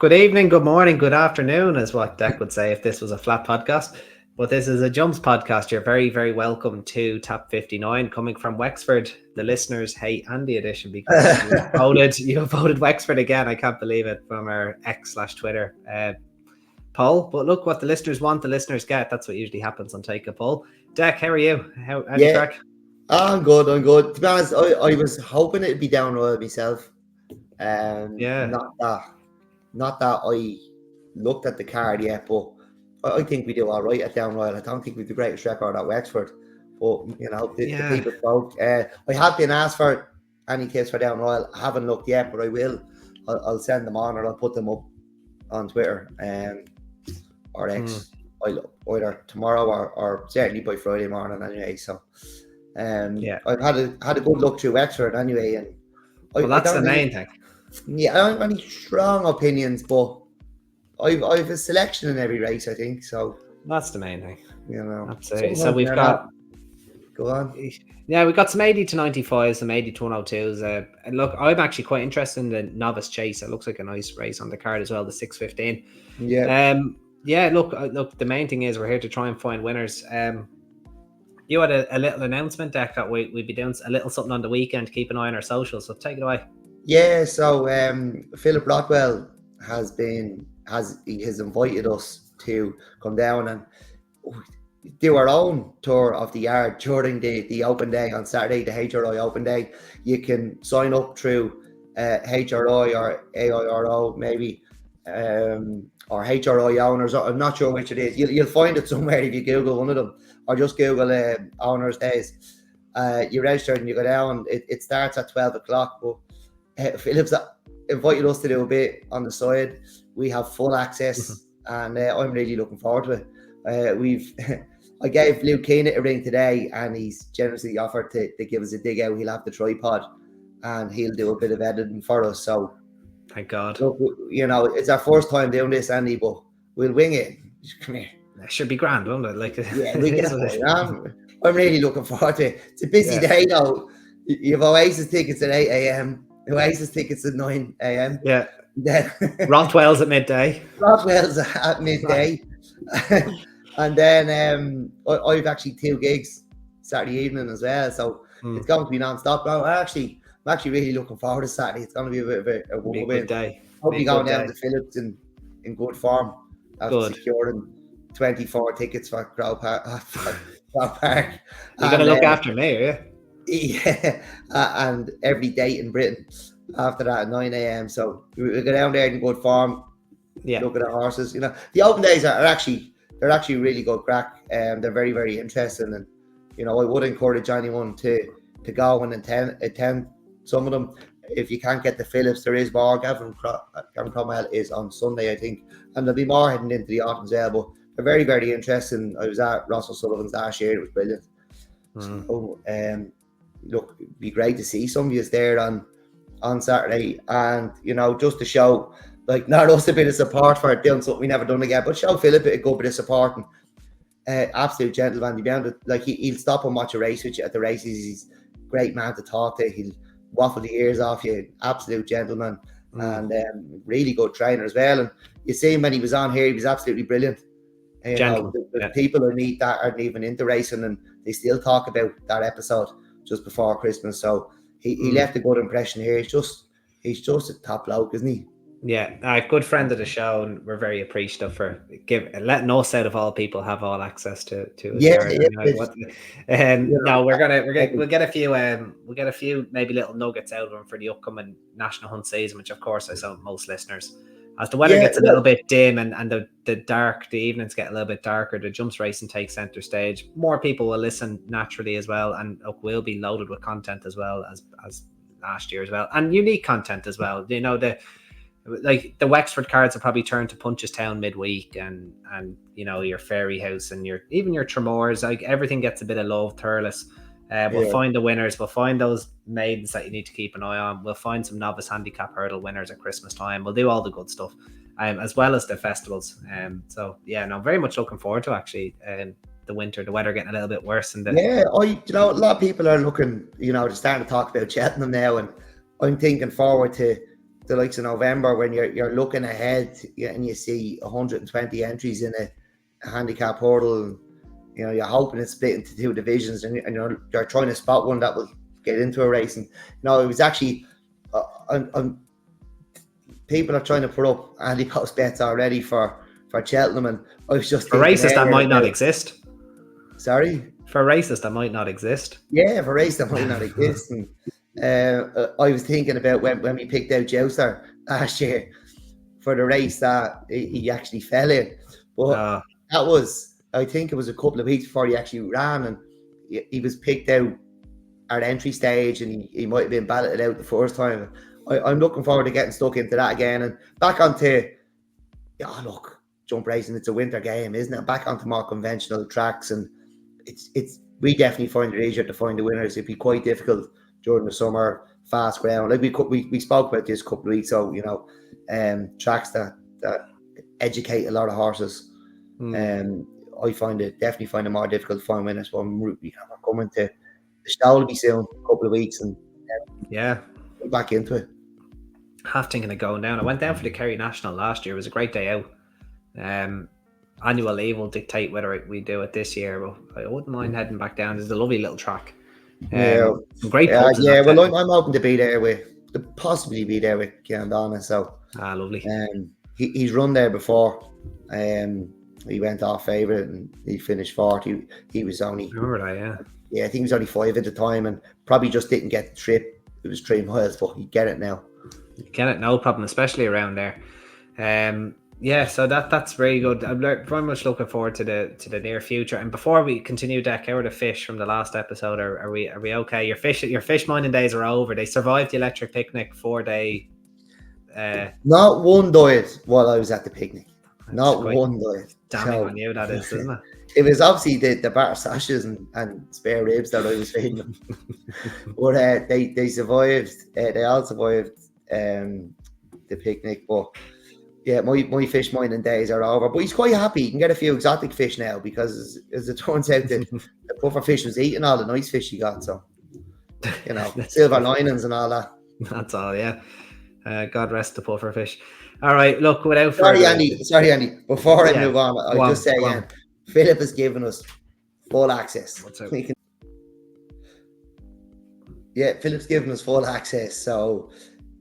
Good evening, good morning, good afternoon, is what Dec would say if this was a flat podcast. But this is a Jumps podcast. You're very, very welcome to Top 59, coming from Wexford. The listeners hate Andy edition because you voted Wexford again. I can't believe it, from our X/Twitter poll. But look, what the listeners want, the listeners get. That's what usually happens on Take a Poll. Dec, how are you? How you crack? I'm good. To be honest, I was hoping it'd be down Royal myself. Not that I looked at the card yet, but I think we do all right at Down Royal. I don't think we have the greatest record at Wexford, but the people spoke. I have been asked for any tips for Down Royal. I haven't looked yet, but I will. I'll send them on, or I'll put them up on Twitter or X. Either tomorrow or certainly by Friday morning anyway. So I've had a good look through Wexford anyway, and that's the main thing. Yeah, I don't have any strong opinions, but I've a selection in every race, I think. So that's the main thing. Absolutely. So we've got. Go on. Yeah, we've got some 80 to 95s, some 80 to 102s. And look, I'm actually quite interested in the novice chase. It looks like a nice race on the card as well, the 6:15. Yeah. Look. The main thing is we're here to try and find winners. You had a little announcement, Dec, that we'd be doing a little something on the weekend. Keep an eye on our socials. So take it away. Yeah. So Philip Rothwell has invited us to come down and do our own tour of the yard during the open day on Saturday, the HRI open day. You can sign up through HRI or AIRO maybe, or HRI owners. I'm not sure which it is. You'll find it somewhere if you Google one of them, or just Google owners days. You register and you go down. It starts at 12 o'clock, but Philip's invited us to do a bit on the side. We have full access, and I'm really looking forward to it. I gave Luke Keenan a ring today, and he's generously offered to give us a dig out. He'll have the tripod, and he'll do a bit of editing for us. So, thank God. Look, it's our first time doing this, Andy, but we'll wing it. Come here. It should be grand, won't it? I'm really looking forward to it. It's a busy day, though. You have Oasis tickets at 8 a.m. Oasis tickets at 9 a.m. Yeah. Then Rothwell's at midday. And then I've actually 2 gigs Saturday evening as well, so it's going to be non-stop. I'm actually really looking forward to Saturday. It's going to be a bit of a good day. Hope you going down to Phillips in good form after securing 24 tickets for Crow Park. You're going to look after me, are you? Yeah, and every date in Britain after that at 9 a.m. So we go down there in good form. Yeah, look at the horses. The open days are actually really good crack, and they're very, very interesting. And I would encourage anyone to go and attend some of them. If you can't get the Phillips, there is more. Gavin Cromwell is on Sunday, I think, and there'll be more heading into the autumn as well. But they're very, very interesting. I was at Russell Sullivan's last year; it was brilliant. So, look, it'd be great to see some of you there on Saturday, and just to show, like, not us a bit of support for doing something we never done again, but show Philip a good bit of support. And absolute gentleman. He'll stop and watch a race with you at the races. He's a great man to talk to. He'll waffle the ears off you. Absolute gentleman, and really good trainer as well. And you see him when he was on here; he was absolutely brilliant. The people who meet that aren't even into racing, and they still talk about that episode just before Christmas. So he left a good impression here. He's just a top bloke, isn't he? Yeah, a good friend of the show, and we're very appreciative for letting us out of all people have all access to No, we'll get a few maybe little nuggets out of him for the upcoming National Hunt season, which of course I saw most listeners. As the weather gets a little bit dim and the evenings get a little bit darker, the jumps racing takes center stage. More people will listen naturally as well, and we'll be loaded with content as well as last year as well, and unique content as well. The Wexford cards will probably turn to Punchestown midweek, and your Fairy House and your Tremors. Like, everything gets a bit of love. Thurles. We'll find the winners. We'll find those maidens that you need to keep an eye on. We'll find some novice handicap hurdle winners at Christmas time. We'll do all the good stuff, as well as the festivals. Very much looking forward to actually the winter. The weather getting a little bit worse, and a lot of people are looking. They're starting to talk about Cheltenham now, and I'm thinking forward to the likes of November when you're looking ahead and you see 120 entries in a handicap hurdle. You know, you're hoping it's split into 2 divisions, and you're trying to spot one that will get into a race. And it was actually, people are trying to put up Andy post bets already for Cheltenham, and I was just for races that might not exist. Sorry, for races that might not exist. Yeah, for races that might not exist. And I was thinking about when we picked out Jouster last year for the race that he actually fell in, but that was. I think it was a couple of weeks before he actually ran, and he was picked out at entry stage, and he might have been balloted out the first time. I'm looking forward to getting stuck into that again, and back onto, look, jump racing, it's a winter game, isn't it? Back onto more conventional tracks, and we definitely find it easier to find the winners. It'd be quite difficult during the summer, fast ground. Like we spoke about this a couple of weeks ago, tracks that educate a lot of horses. I definitely find it more difficult to find winners. But we're coming to the Stowlby soon, a couple of weeks, and back into it. Half thinking of going down. I went down for the Kerry National last year. It was a great day out. Annual leave will dictate whether we do it this year, but I wouldn't mind heading back down. It's a lovely little track. Some great pubs. Well, I'm hoping to possibly be there with Ciandana. So lovely. He's run there before. He went off favourite and he finished 4th. He was only. I remember that, yeah. I think he was only 5 at the time, and probably just didn't get the trip. It was 3 miles, but you get it now. You get it, no problem, especially around there. So that's very good. I'm very much looking forward to the near future. And before we continue, Dec, how are the fish from the last episode? Are we okay? Your fish mining days are over. They survived the electric picnic 4-day. Not one diet while I was at the picnic. Not one diet. Damning on you, that is, isn't it? It was obviously the batter sashes and spare ribs that I was feeding them. But they survived. They all survived the picnic. But yeah, my fish mining days are over. But he's quite happy. He can get a few exotic fish now because, as it turns out, the puffer fish was eating all the nice fish he got. So, silver linings and all that. That's all, yeah. God rest the puffer fish. All right, look, without Sorry, Andy. Before I move on, I'll just say again, Philip has given us full access. Philip's given us full access, so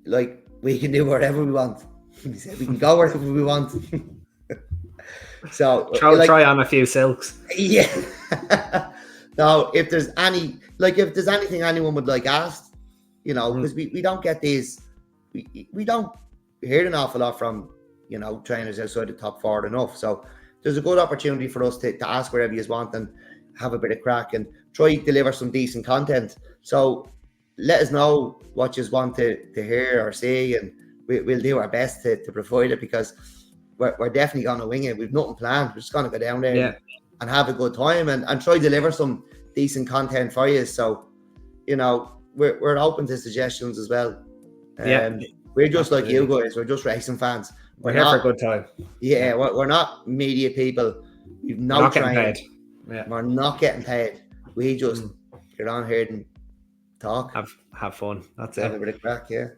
we can do whatever we want. He said we can go wherever we want. So try on a few silks. Yeah. Now, if there's anything anyone would like asked, because we don't get these, we don't hear an awful lot from trainers outside the top 4 enough. So there's a good opportunity for us to ask wherever you want and have a bit of crack and try to deliver some decent content. So let us know what you want to hear or see, and we'll do our best to provide it, because we're definitely going to wing it. We've nothing planned. We're just going to go down there and have a good time and try to deliver some decent content for you. So, we're open to suggestions as well. We're just like you guys. We're just racing fans. We're here for a good time. Yeah, we're not media people. We've no training. We're not getting paid. We just get on here and talk. Have fun. That's it. Have a bit of crack, yeah.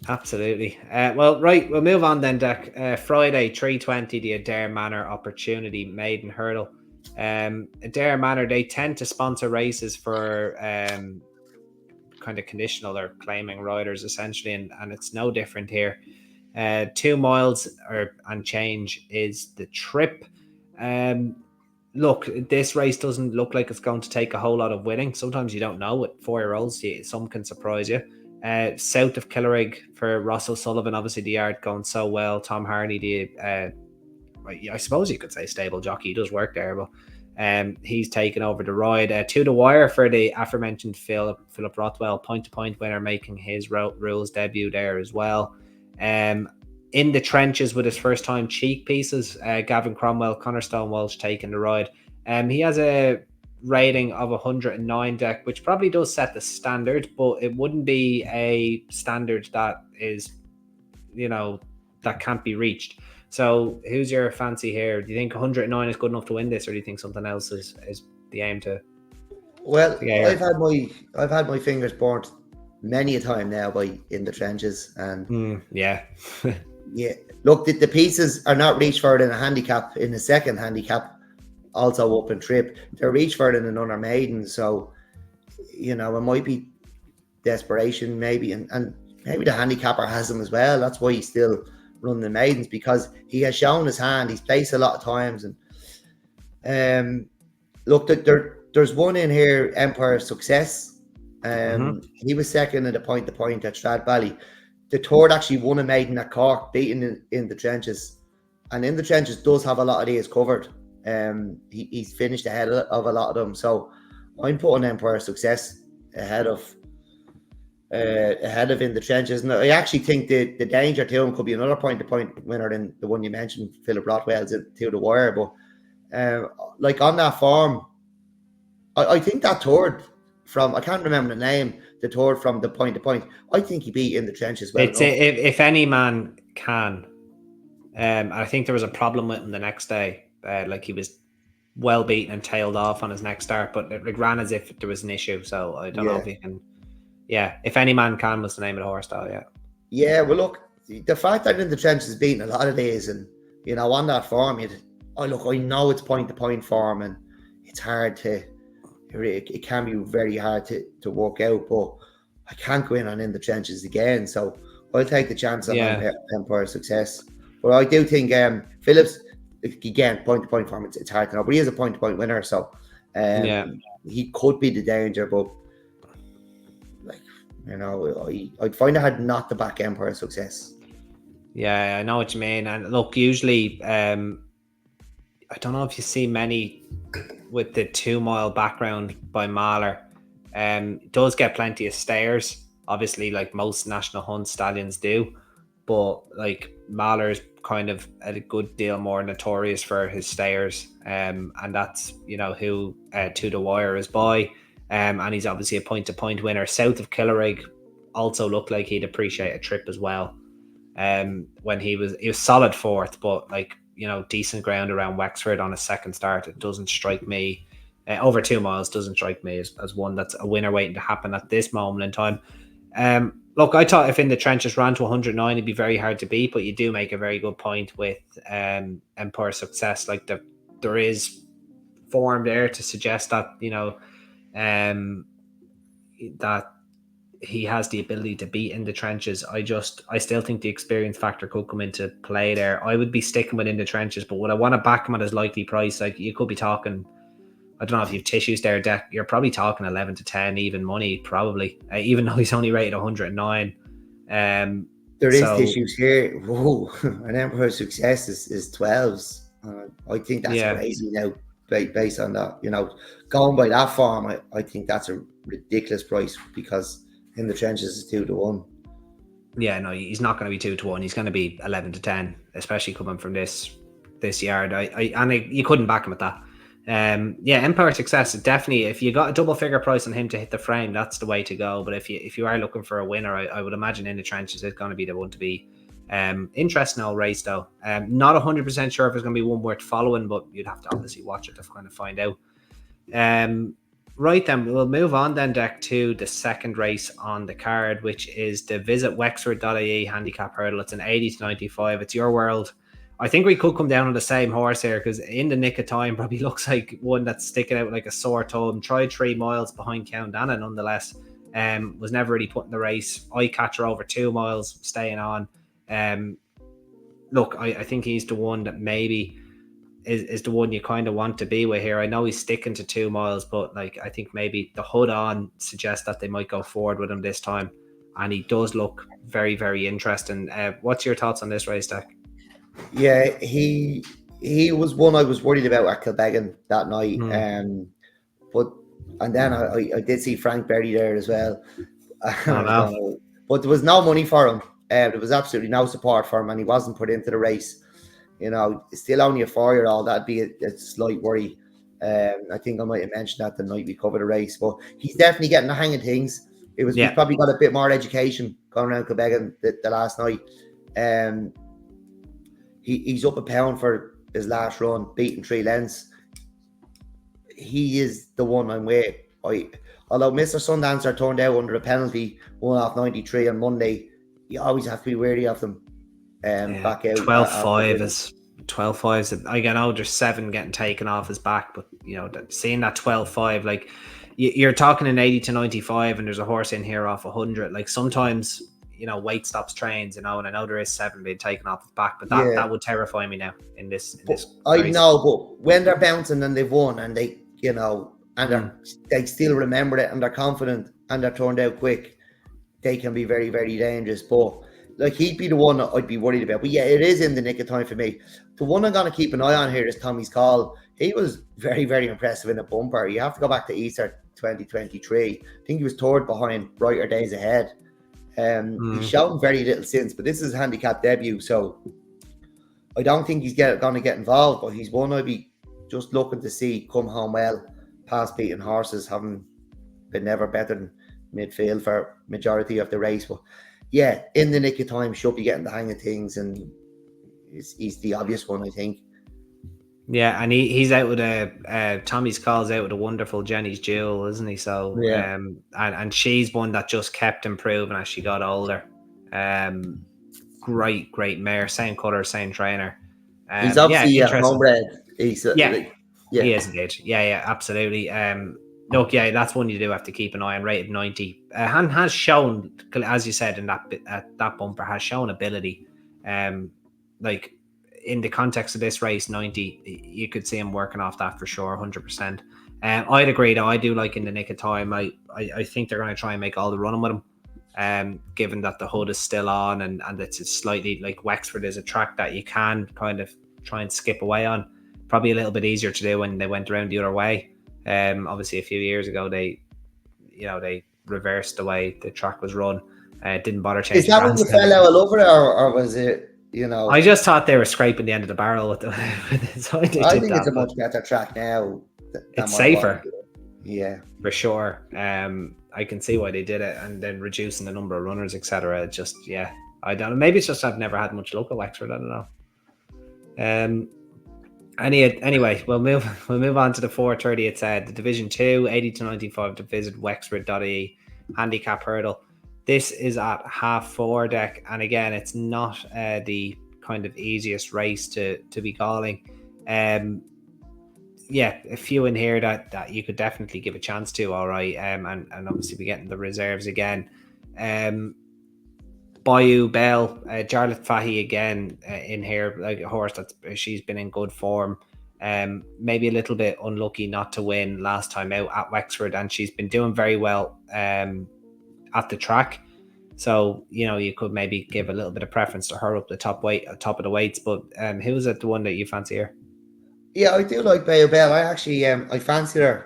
Absolutely. Well, right, we'll move on then, Dec. Friday, 3:20, the Adare Manor Opportunity Maiden Hurdle. Adare Manor, they tend to sponsor races for kind of conditional or claiming riders, essentially, and it's no different here. 2 miles and change is the trip. Look, this race doesn't look like it's going to take a whole lot of winning. Sometimes you don't know with 4-year-olds. Some can surprise you. South of Killarigg for Ross O'Sullivan, obviously the yard going so well. Tom Harney, I suppose you could say stable jockey, he does work there, but he's taken over the ride. To the wire for the aforementioned Philip Rothwell, point-to-point winner, making his rules debut there as well. In the trenches with his first time cheek pieces, Gavin Cromwell, Connor Stonewalsh taking the ride. He has a rating of 109, Dec, which probably does set the standard, but it wouldn't be a standard that is, that can't be reached. So who's your fancy here? Do you think 109 is good enough to win this, or do you think something else is the aim to? Well, I've had my fingers burnt many a time now by In the Trenches, and yeah. yeah, look, the pieces are not reached for it in a handicap, in the second handicap, also up in trip. They're reached for it in another maiden, so it might be desperation maybe, and maybe the handicapper has them as well. That's why he's still running the maidens, because he has shown his hand. He's placed a lot of times, and look, there's one in here, Empire Success. He was second in the point-to-point at Stradbally. The third actually won a maiden at Cork, beaten in the Trenches, and In the Trenches does have a lot of these covered. He's finished ahead of a lot of them, so I'm putting Empire Success ahead of In the Trenches. And I actually think the danger to him could be another point-to-point winner than the one you mentioned, Philip Rothwell's to the wire. But like on that form, I think that third from, I can't remember the name, the third from the point-to-point, I think he beat In the Trenches well It's enough. if any man can. I think there was a problem with him the next day. Like he was well beaten and tailed off on his next start, but it ran as if there was an issue. So I don't know if he can. Yeah, if any man can was the name of the horse, though. Yeah. Yeah, well, look, the fact that In the Trenches beaten a lot of days, and on that form, I know it's point-to-point form, and it's hard to. It can be very hard to work out, but I can't go in the Trenches again, so I'll take the chance on Empire Success. But I do think Phillips, again, point-to-point form, it's hard to know, but he is a point-to-point winner, so he could be the danger, but I'd find it hard not to back Empire Success. Yeah, I know what you mean. And look, usually, I don't know if you see many with the 2 mile background by Mahler. It does get plenty of stayers, obviously, like most national hunt stallions do. But like Mahler's kind of a good deal more notorious for his stayers. And that's, who To the Wire is by. And he's obviously a point-to-point winner. South of Killarrig also looked like he'd appreciate a trip as well. When he was solid fourth, but like, decent ground around Wexford on a second start. It doesn't strike me, over 2 miles doesn't strike me as one that's a winner waiting to happen at this moment in time. Look, I thought if In the Trenches ran to 109, it'd be very hard to beat, but you do make a very good point with Empire Success. Like there is form there to suggest that, that he has the ability to beat In the Trenches. I still think the experience factor could come into play there. I would be sticking with In the Trenches, but would I want to back him at his likely price? Like you could be talking, I don't know if you have tissues there, Dec. You're probably talking 11 to 10 even money, probably, even though he's only rated 109. There is tissues here. Whoa, an Emperor Success is 12s. I think that's crazy now, based on that. Going by that form, I think that's a ridiculous price, because In the Trenches is 2 to 1. Yeah, no, he's not going to be 2 to 1. He's going to be 11 to 10, especially coming from this yard. You couldn't back him at that. Empire Success, definitely. If you got a double figure price on him to hit the frame, that's the way to go. But if you are looking for a winner, I would imagine In the Trenches is going to be the one to be. Interesting old race though. Not 100% sure if it's going to be one worth following, but you'd have to obviously watch it to kind of find out. Right then, we'll move on then, Dec, to the second race on the card, which is the Visit Wexford.ie handicap hurdle. It's an 80 to 95. It's your world. I think we could come down on the same horse here, because In the Nick of Time probably looks like one that's sticking out like a sore thumb. Tried 3 miles behind Countdana nonetheless. Was never really put in the race. Eye catcher over 2 miles, staying on. Look, I think he's the one that maybe is the one you kind of want to be with here. I know he's sticking to 2 miles, but like I think maybe the hood on suggests that they might go forward with him this time, and he does look very, very interesting. What's your thoughts on this race, Dec? Yeah, he was one I was worried about at Kilbeggan that night. And then I did see Frank Berry there as well. But there was no money for him. There was absolutely no support for him, and he wasn't put into the race. Still only a 4-year-old. That'd be a slight worry. I think I might have mentioned that the night we covered the race, but he's definitely getting the hang of things. He's probably got a bit more education going around Kilbeggan the last night. He's up a pound for his last run, beating 3 lengths. He is the one I'm with. Although Mr. Sundancer turned out under a penalty, 1 off 93 on Monday, you always have to be wary of them. Back out 12-5 is 12-5. I know there's 7 getting taken off his back, but seeing that 12-5, like you're talking an 80 to 95, and there's a horse in here off 100. Like sometimes weight stops trains, and I know there is 7 being taken off his back, but that would terrify me now in this. I know, but when they're bouncing and they've won, and they they still remember it, and they're confident, and they're turned out quick, they can be very, very dangerous. But like, he'd be the one that I'd be worried about. But yeah, it is in the nick of time for me. The one I'm going to keep an eye on here is Tommy's Call. He was very, very impressive in a bumper. You have to go back to Easter 2023. I think he was third behind Brighter Days Ahead. He's shown very little since, but this is his handicap debut, so I don't think he's going to get involved. But he's one I'd be just looking to see come home well, past beating horses, having been never better than midfield for majority of the race. But yeah, in the nick of time, should be getting the hang of things, and he's the obvious one, I think. Yeah, and he's out with Tommy's Call's out with a wonderful Jenny's Jewel, isn't he? So yeah, and she's one that just kept improving as she got older. Great mare, same colour, same trainer. He's obviously homebred. He is indeed. Yeah, absolutely. Look, that's one you do have to keep an eye on. Rated 90, and has shown, as you said in that bumper, has shown ability. Like, in the context of this race, 90, you could see him working off that for sure, 100%. I'd agree, though. I do like in the nick of time. I think they're going to try and make all the running with him, given that the hood is still on, and it's slightly like Wexford is a track that you can kind of try and skip away on. Probably a little bit easier to do when they went around the other way. Obviously, a few years ago, they reversed the way the track was run. Didn't bother changing. Is that when the fellow over there, or was it? I just thought they were scraping the end of the barrel with it. So I think it's a much better track now. It's safer. Yeah, for sure. I can see why they did it, and then reducing the number of runners, etc. Just I don't know. Maybe it's just I've never had much luck at Wexford. I don't know. Anyway, we'll move on to the 4:30. It said the Division 2, 80 to 95 to visit Wexford.ie handicap hurdle. This is at 4:30 Dec, and again, it's not the kind of easiest race to be calling. A few in here that you could definitely give a chance to. All right, and obviously be getting the reserves again. Bayou Bell, Jarlath Fahy again in here, like a horse she's been in good form. Maybe a little bit unlucky not to win last time out at Wexford, and she's been doing very well at the track. So you could maybe give a little bit of preference to her up the top of the weights. But who was it the one that you fancy here? Yeah, I do like Bayou Bell. I actually I fancied her.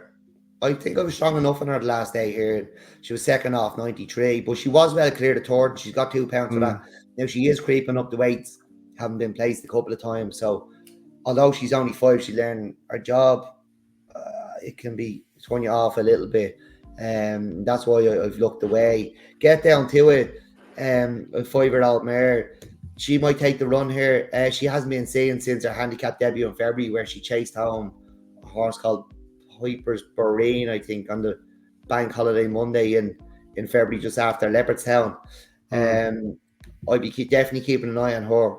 I think I was strong enough on her the last day here. She was second off 93, but she was well clear to third. She's got 2 pounds for that. Now she is creeping up the weights, having been placed a couple of times. So although she's only 5, she's learning her job. It can be turn you off a little bit. That's why I've looked away. Get down to it. A 5-year-old mare. She might take the run here. She hasn't been seen since her handicap debut in February, where she chased home a horse called Piper's Boreen, I think, on the bank holiday Monday in February, just after Leopardstown. I'd be definitely keeping an eye on her.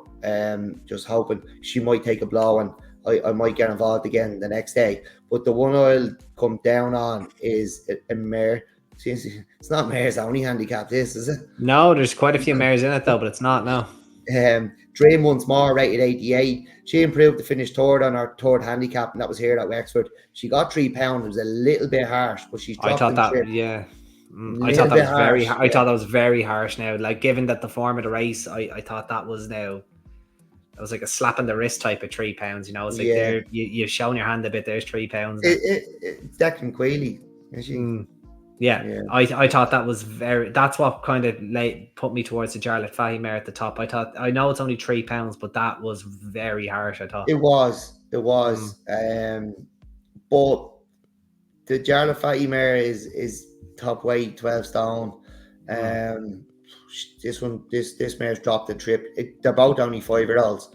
Just hoping she might take a blow, and I might get involved again the next day. But the one I'll come down on is a mare. It's not mare's only handicap, this, is it? No, there's quite a few mares in it though, but it's not, no. Dream Once More, rated 88. She improved to finish third on her third handicap, and that was here at Wexford. She got 3 pounds. It was a little bit harsh, but she's dropped. I thought that was very harsh now. Like, given that the form of the race, I thought that was now. It was like a slap in the wrist type of 3 pounds. It's like you've shown your hand a bit. There's 3 pounds. It's Declan Quealy. I thought that was that's what kind of put me towards the Jarlath Fahy mare at the top. I know it's only 3 pounds, but that was very harsh, I thought. It was. But the Jarlath Fahy mare is top weight, 12 stone. This mare's dropped the trip. They're both only 5-year-olds.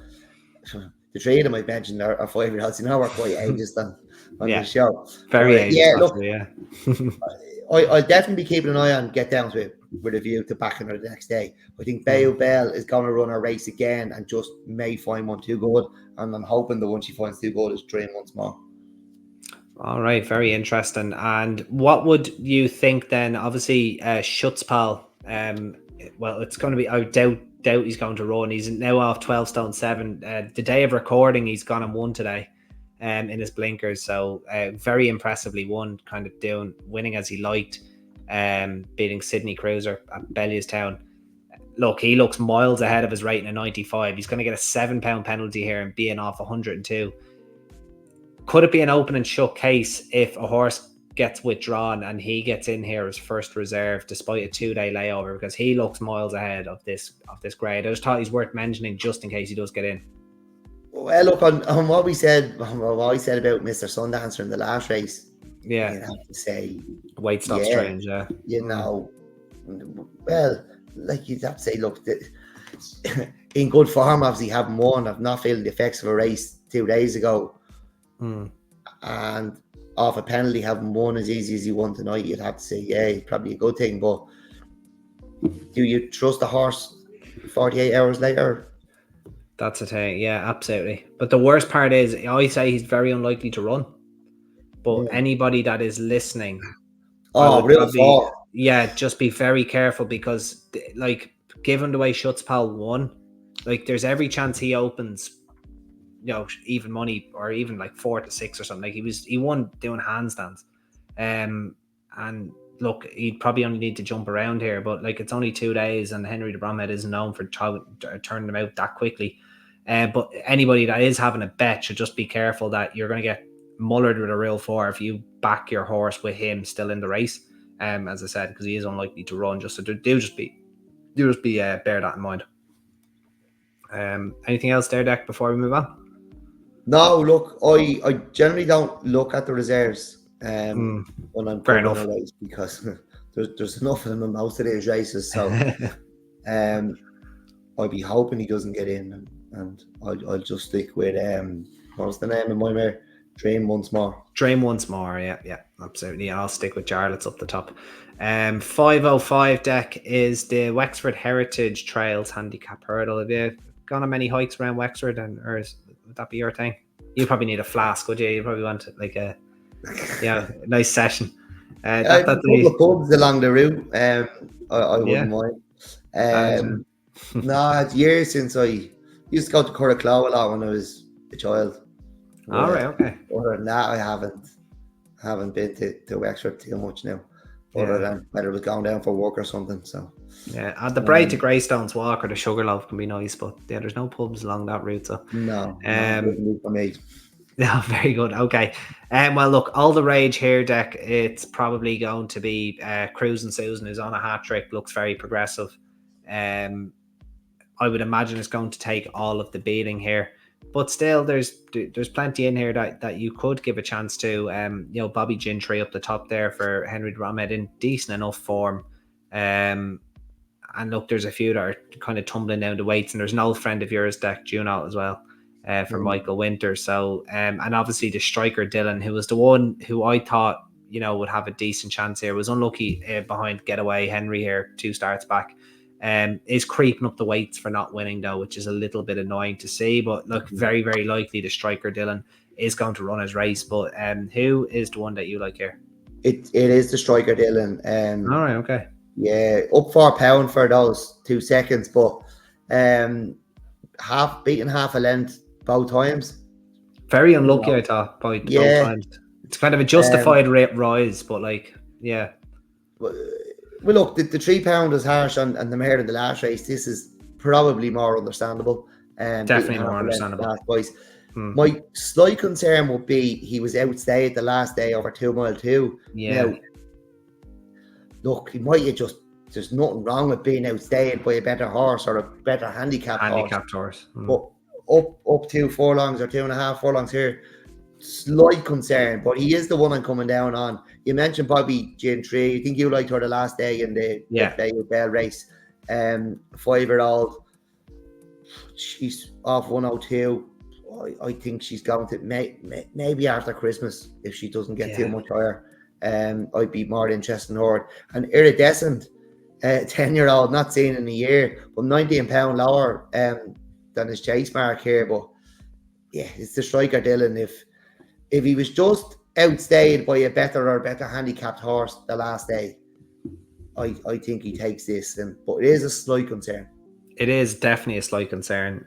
the three of them I mentioned are 5-year-olds. You know, we're quite ageist on the show. Very But, ageist. look, Yeah. I'll definitely be keeping an eye on Get Downs with a view to backing her the next day. I think Treo Eile is going to run a race again and just may find one too good. And I'm hoping the one she finds too good is Dream once more. All right, very interesting. And what would you think then? Obviously, Schutzpal. Well, it's going to be. I doubt he's going to run. He's now off 12 stone 7. The day of recording, he's gone and won today, in his blinkers. So very impressively won, kind of winning as he liked, beating Sydney Cruiser at Bellewstown. Look, he looks miles ahead of his rating of 95. He's going to get a £7 penalty here and being off 102. Could it be an open and shut case if a horse gets withdrawn and he gets in here as first reserve despite a 2-day layover, because he looks miles ahead of this grade? I just thought he's worth mentioning just in case he does get in. Well, look, on what we said, what I said about Mr. Sundancer in the last race, yeah, you'd have to say weight stop strange. Yeah, you know, well, like you'd have to say, look, in good form, obviously having won, I've not feeling the effects of a race 2 days ago. And off a penalty, having won as easy as he won tonight, you'd have to say, yeah, probably a good thing. But do you trust the horse 48 hours later? That's a thing. Yeah, absolutely. But the worst part is, I say he's very unlikely to run. But anybody that is listening, just be very careful, because, like, given the way Schutzpal won, like, there's every chance he opens, you know, even money or even like 4 to 6 or something. Like, he won doing handstands, and look, he'd probably only need to jump around here, but like, it's only 2 days and Henry de Bromhead isn't known for turning them out that quickly. But anybody that is having a bet should just be careful that you're going to get mullered with a real 4 if you back your horse with him still in the race. As I said, because he is unlikely to run. Just so do just be bear that in mind. Anything else there, Dec, before we move on? No, look, I generally don't look at the reserves when I'm covering a race, because there's enough of them in most of these races. So I'd be hoping he doesn't get in, and I'll just stick with what's the name of my mare? Dream once more. Dream once more, yeah, absolutely. I'll stick with Jarlath's up the top. 505 Dec is the Wexford Heritage Trails handicap hurdle. Have you gone on many hikes around Wexford, or would that be your thing? You probably need a flask, would you? You probably want like a nice session. That's a couple of pubs along the route. I wouldn't mind. No, it's years since I used to go to Curraclough a lot when I was a child. All right, okay. Other than that, I haven't been to Wexford too much now. Other than whether it was going down for work or something. So and the Braid to Greystones Walk or the Sugarloaf can be nice, but there's no pubs along that route. So no, for me. No, very good. Okay. Well, look, all the rage here, Dec. It's probably going to be Cruising Susan, who's on a hat trick, looks very progressive. I would imagine it's going to take all of the beating here, but still, there's plenty in here that you could give a chance to. Bobby Gentry up the top there for Henry de Bromhead in decent enough form. And look, there's a few that are kind of tumbling down the weights, and there's an old friend of yours, Dec, Juno, as well. For Michael Winter. So and obviously the striker Dylan, who was the one who I thought would have a decent chance here, was unlucky behind Getaway Henry here 2 starts back. Is creeping up the weights for not winning though, which is a little bit annoying to see. But look, very, very likely the striker Dylan is going to run his race. But who is the one that you like here? It is the striker Dylan. All right, okay. Yeah, up £4 for those 2 seconds, but beaten half a length both times. Very unlucky, I thought, both times. It's kind of a justified rate rise, but Well, look, the £3 is harsh on the mare in the last race. This is probably more understandable. Definitely more understandable. My slight concern would be he was outstayed the last day over 2 mile 2. Yeah. Now, look, he might have just. There's nothing wrong with being outstayed by a better horse or a better handicapped horse. But up 2 furlongs or 2.5 furlongs here, slight concern. But he is the one I'm coming down on. You mentioned Bobby Gentry. I think you liked her the last day in the Bell race. 5-year-old. She's off 102. I think she's going to maybe after Christmas if she doesn't get too much higher. I'd be more interested in her. And iridescent, 10-year-old, not seen in a year, but £19 lower than his chase mark here. But yeah, it's the striker Dylan. If he was just outstayed by a better handicapped horse the last day, I think he takes this. But it is a slight concern. It is definitely a slight concern.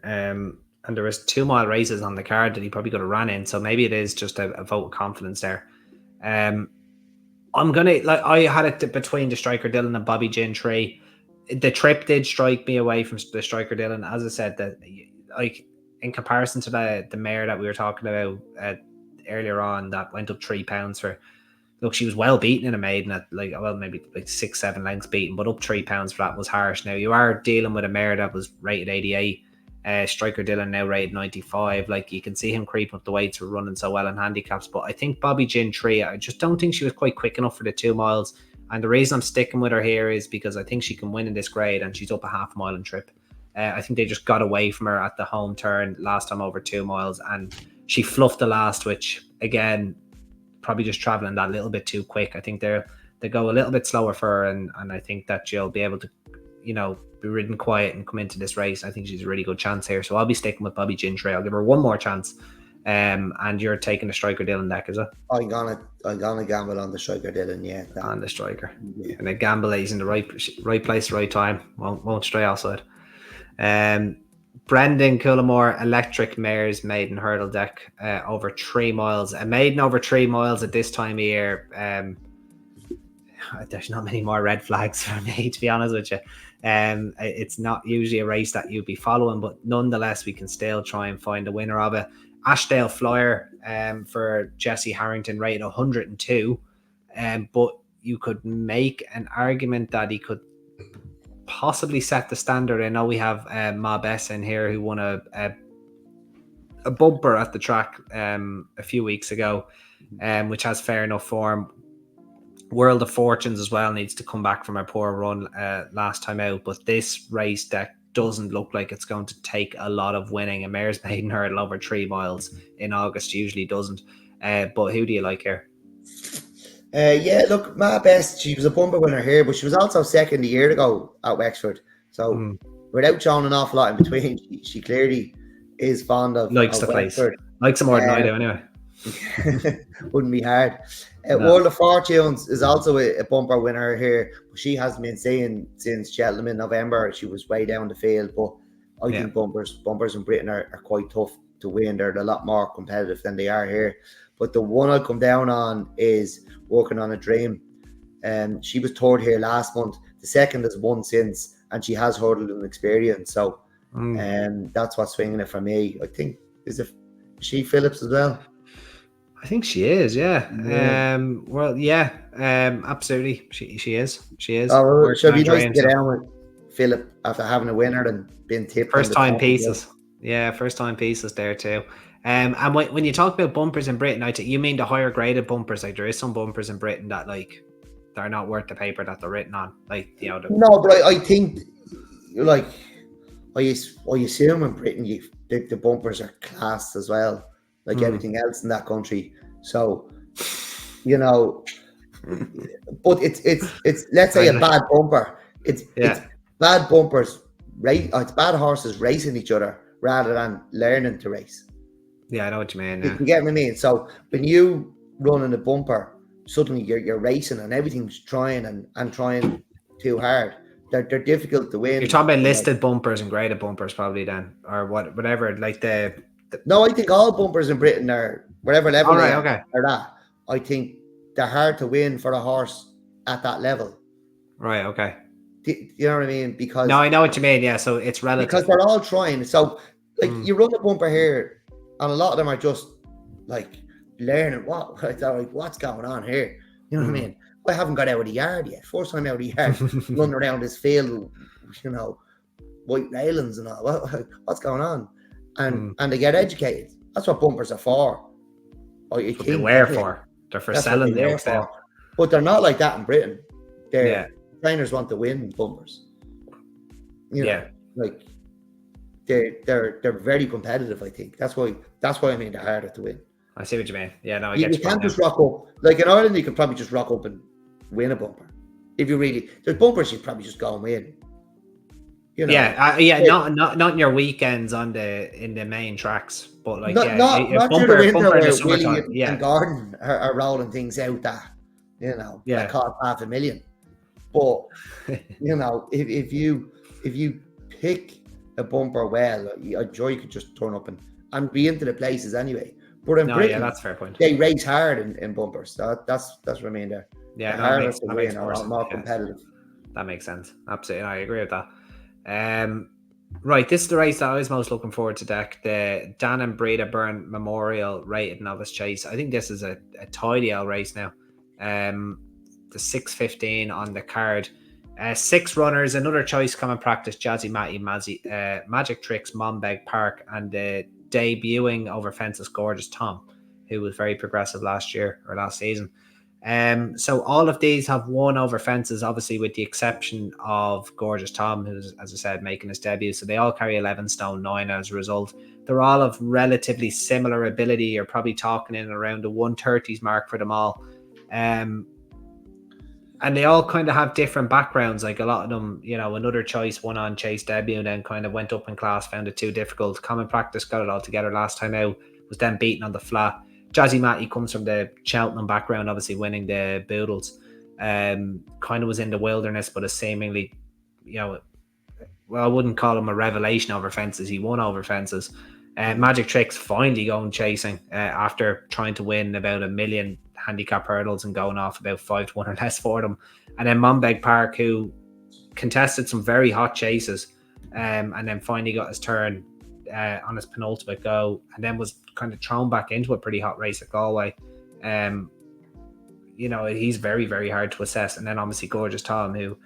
And there was 2 mile races on the card that he probably could have ran in. So maybe it is just a vote of confidence there. I'm gonna I had it between the striker Dylan and Bobby Gentry. The trip did strike me away from the striker Dylan. As I said, that like in comparison to the mare that we were talking about earlier on that went up £3 for. Look, she was well beaten in a maiden at maybe 6-7 lengths beaten, but up £3 for that was harsh. Now you are dealing with a mare that was rated 88. Striker Dylan now rated 95. Like, you can see him creeping up the weights for running so well in handicaps. But I think Bobby Gentry, I just don't think she was quite quick enough for the 2 miles. And the reason I'm sticking with her here is because I think she can win in this grade, and she's up a half mile in trip. I think they just got away from her at the home turn last time over 2 miles, and she fluffed the last, which again, probably just traveling that little bit too quick. I think they go a little bit slower for her, and I think that she'll be able to, be ridden quiet and come into this race. I think she's a really good chance here. So I'll be sticking with Bobby Gentry. I'll give her one more chance. And you're taking the striker Dylan Dec, is it? I'm gonna gamble on the striker Dylan, yeah. On the striker. Yeah. And a gamble he's in the right place, right time. Won't stray outside. Brendan Cullimore, Electric Mares Maiden Hurdle Deck over 3 miles. A maiden over 3 miles at this time of year. There's not many more red flags for me, to be honest with you. It's not usually a race that you'd be following, but nonetheless, we can still try and find a winner of it. Ashdale Flyer for Jesse Harrington, rated 102. But you could make an argument that he could possibly set the standard. I know we have Ma Bess in here who won a bumper at the track a few weeks ago, which has fair enough form. World of Fortunes as well needs to come back from a poor run last time out, but this race deck doesn't look like it's going to take a lot of winning. A mare's maiden hurdle over 3 miles in August usually doesn't. But who do you like here? Yeah, look, Ma Bess, she was a bumper winner here, but she was also second a year ago at Wexford. So without showing an awful lot in between, she clearly is fond of likes the Wexford. Place. Likes them more than I do anyway. Wouldn't be hard. World of Fortunes is also a bumper winner here, but she hasn't been seen since Cheltenham in November. She was way down the field, but I think bumpers in Britain are quite tough to win. They're a lot more competitive than they are here. But the one I'll come down on is Working on a Dream. She was third here last month. The second has won since, and she has hurdled in experience. So that's what's swinging it for me. I think, is she Phillips as well? I think she is, yeah. Absolutely. She is. Oh, should be nice to get down with Philip after having a winner and being tipped. First time pieces. Yeah, first time pieces there too. And when you talk about bumpers in Britain, you mean the higher graded bumpers? Like, there is some bumpers in Britain that they're not worth the paper that they're written on. No, but I think I assume in Britain the bumpers are classed as well, like everything else in that country. So, but it's let's say a bad bumper. It's bad bumpers, right? It's bad horses racing each other rather than learning to race. Yeah, I know what you mean. Yeah. You get what I mean? So when you run in a bumper, suddenly you're racing and everything's trying and trying too hard. They're difficult to win. You're talking about listed bumpers and graded bumpers probably then, or whatever. No, I think all bumpers in Britain are whatever level are at. I think they're hard to win for a horse at that level. Right. Okay. Do you know what I mean? Because no, I know what you mean. Yeah. So it's relative. Because they're all trying. So you run a bumper here, and a lot of them are just learning what's going on here. You know what I mean? I haven't got out of the yard yet. First time out of the yard, running around this field, white railings and all. What's going on? And they get educated. That's what bumpers are for. They're for. They're for selling the for. But they're not like that in Britain. Trainers want to win bumpers. They're very competitive. I think that's why That's why I mean they're harder to win. I see what you mean. Yeah, no, I get You you. can't just rock up. Like in Ireland, you can probably just rock up and win a bumper. If you really, there's bumpers you probably just go and win. You know, not in your weekends in the main tracks, but like not bumper, through the winter bumper in the where summertime. Willie and Gordon are rolling things out that that cost $500,000. But if you pick a bumper well, I'm sure you could just turn up and be into the places anyway. But in Britain, that's a fair point. They race hard in bumpers. That's what I mean there. Yeah, that makes more competitive. That makes sense. Absolutely, I agree with that. Right, this is the race that I was most looking forward to, Dec. The Dan and Breda Byrne Memorial Rated Novice Chase. I think this is a tidy old race now. The 6:15 on the card. 6 runners, another choice common practice, Jazzy Matty, Magic Tricks, Monbeg Park, and the debuting over fences Gorgeous Tom, who was very progressive last season. So all of these have won over fences, obviously with the exception of Gorgeous Tom, who's, as I said, making his debut. So they all carry 11 stone 9 as a result. They're all of relatively similar ability. You're probably talking in around the 130s mark for them all. And they all kind of have different backgrounds. Like a lot of them, another choice won on Chase debut and then kind of went up in class, found it too difficult. Common practice got it all together last time out, was then beaten on the flat. Jazzy Matty comes from the Cheltenham background, obviously winning the Boodles. Kind of was in the wilderness, but is seemingly, I wouldn't call him a revelation over fences. He won over fences. Magic Tricks finally going chasing after trying to win about 1 million handicap hurdles and going off about 5-1 or less for them. And then Monbeg Park, who contested some very hot chases and then finally got his turn on his penultimate go, and then was kind of thrown back into a pretty hot race at Galway. He's very, very hard to assess. And then obviously Gorgeous Tom, who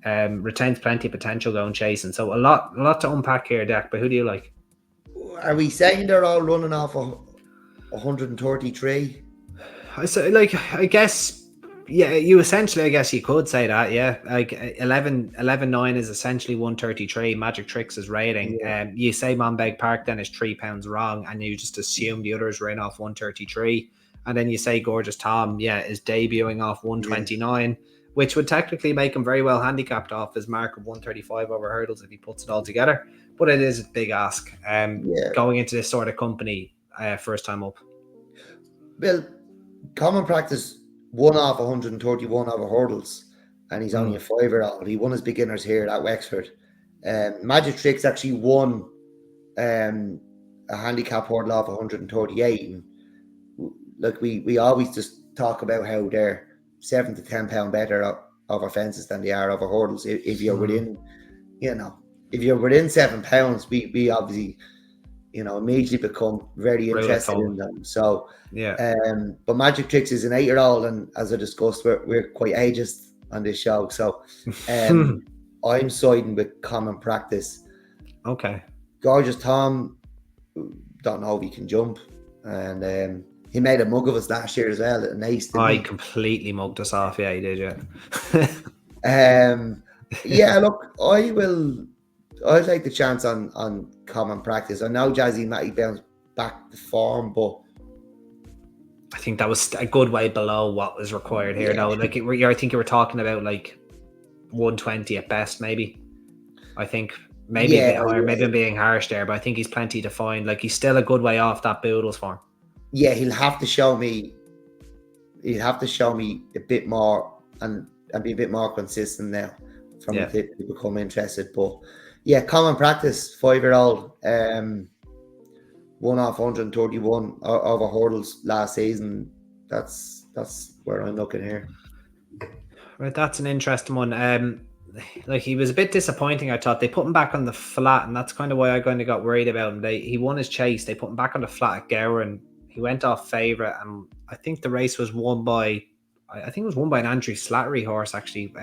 retains plenty of potential going chasing. So a lot to unpack here, Dec, but who do you like? Are we saying they're all running off 133? I guess, yeah, you essentially, I guess you could say that, yeah. Like 11-9 is essentially 133. Magic Tricks is rating. You say Monbeg Park then is £3 wrong, and you just assume the others ran off 133. And then you say Gorgeous Tom, is debuting off 129, which would technically make him very well handicapped off his mark of 135 over hurdles if he puts it all together. But it is a big ask going into this sort of company first time up. Well, common practice won off 131 over hurdles, and he's only a 5-year-old. He won his beginners here at Wexford. Magic Tricks actually won a handicap hurdle off 138. And look, we always just talk about how they're 7 to 10 pound better over fences than they are over hurdles. If you're within, if you're within 7 pounds, we obviously, immediately become very interested in them. So, but Magic Tricks is an 8-year-old, and as I discussed, we're quite ageist on this show. So, I'm siding with common practice. Okay. Gorgeous Tom, don't know if he can jump, and he made a mug of us last year as well at an ace. He completely mugged us off. Yeah, he did. Yeah. Look, I'd take the chance on common practice. I know Jazzy Matty bounced back to form, but I think that was a good way below what was required here. Though, I think you were talking about like 120 at best, maybe. I think maybe a bit higher, maybe I'm being harsh there, but I think he's plenty to find. Like he's still a good way off that Boodles form. Yeah, he'll have to show me a bit more and be a bit more consistent now from to become interested. But yeah, common practice, 5-year-old, won off 131 over hurdles last season. That's where I'm looking here. Right, that's an interesting one. Like he was a bit disappointing. I thought they put him back on the flat, and that's kind of why I kind of got worried about him. He won his chase. They put him back on the flat at Gowran. He went off favourite, and I think the race was won by an Andrew Slattery horse, actually.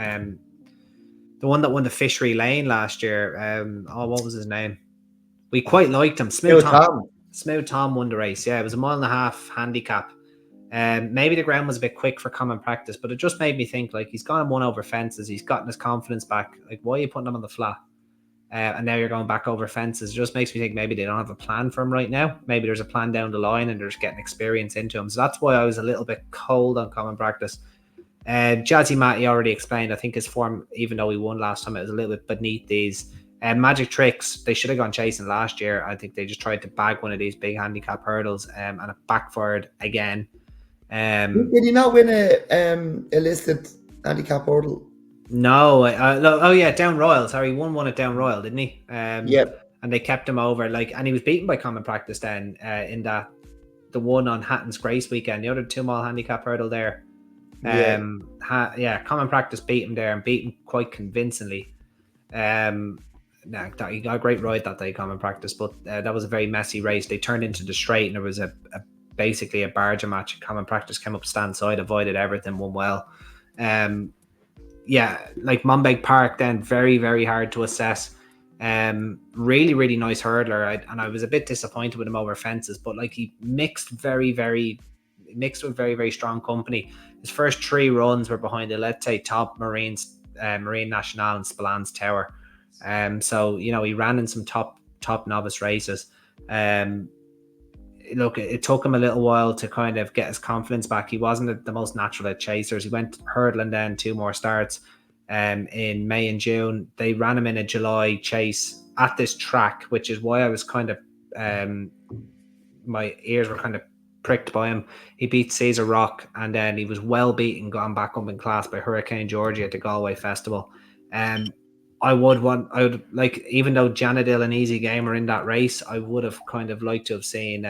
The one that won the Fishery Lane last year. What was his name? We quite liked him. Smooth Tom won the race. Yeah, it was a 1.5 mile handicap. Maybe the ground was a bit quick for common practice, but it just made me think, like, he's gone and won over fences. He's gotten his confidence back. Like, why are you putting him on the flat? and now you're going back over fences. It just makes me think maybe they don't have a plan for him right now. Maybe there's a plan down the line and they're just getting experience into him. So that's why I was a little bit cold on Common Practice. Jazzy Matty already explained, I think his form, even though he won last time, it was a little bit beneath these. Magic Tricks, they should have gone chasing last year. I think they just tried to bag one of these big handicap hurdles and it backfired again. Did he not win a listed handicap hurdle? No. Oh yeah, Down Royal. Sorry, he won one at Down Royal, didn't he? Yep. And they kept him over, and he was beaten by Common Practice then in the one on Hatton's Grace weekend, the other 2 mile handicap hurdle there. Common Practice beat him there and beat him quite convincingly. He got a great ride that day, Common Practice, but that was a very messy race. They turned into the straight and there was basically a barger match. Common Practice came up stand side, avoided everything, won well. Like Monbeg Park then, very, very hard to assess. Really, really nice hurdler. I was a bit disappointed with him over fences, but like he mixed with very, very strong company. His first 3 runs were behind the, let's say, top Marine National and Spillans Tower. So, he ran in some top novice races. Look, it took him a little while to kind of get his confidence back. He wasn't the most natural at chasers. He went hurdling then 2 more starts in May and June. They ran him in a July chase at this track, which is why I was kind of my ears were kind of pricked by him. He beat Caesar Rock and then he was well beaten, gone back up in class by Hurricane Georgie at the Galway Festival. I would like, even though Janadil and Easy Game are in that race, I would have kind of liked to have seen